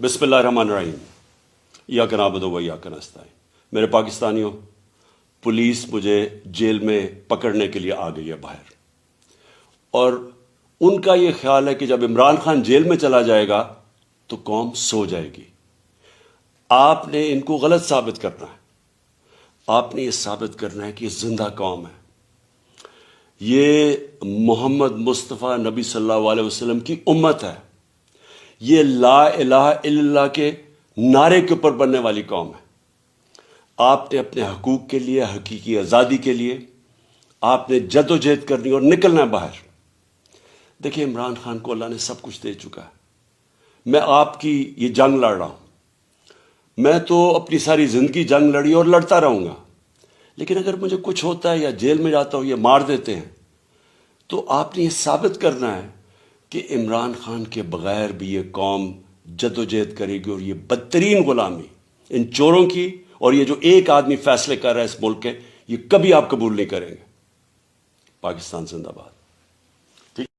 بسم اللہ الرحمن الرحیم ایاک نعبد و ایاک نستعین۔ میرے پاکستانیوں، پولیس مجھے جیل میں پکڑنے کے لیے آ گئی ہے باہر، اور ان کا یہ خیال ہے کہ جب عمران خان جیل میں چلا جائے گا تو قوم سو جائے گی۔ آپ نے ان کو غلط ثابت کرنا ہے۔ آپ نے یہ ثابت کرنا ہے کہ یہ زندہ قوم ہے، یہ محمد مصطفیٰ نبی صلی اللہ علیہ وسلم کی امت ہے، یہ لا الہ الا اللہ کے نعرے کے اوپر بننے والی قوم ہے۔ آپ نے اپنے حقوق کے لیے، حقیقی آزادی کے لیے آپ نے جد و جہد کرنی اور نکلنا ہے باہر۔ دیکھیں، عمران خان کو اللہ نے سب کچھ دے چکا ہے۔ میں آپ کی یہ جنگ لڑ رہا ہوں، میں تو اپنی ساری زندگی جنگ لڑی اور لڑتا رہوں گا، لیکن اگر مجھے کچھ ہوتا ہے یا جیل میں جاتا ہوں یا مار دیتے ہیں تو آپ نے یہ ثابت کرنا ہے کہ عمران خان کے بغیر بھی یہ قوم جد و جہد کرے گی، اور یہ بدترین غلامی ان چوروں کی، اور یہ جو ایک آدمی فیصلے کر رہا ہے اس ملک کے، یہ کبھی آپ قبول نہیں کریں گے۔ پاکستان زندہ باد۔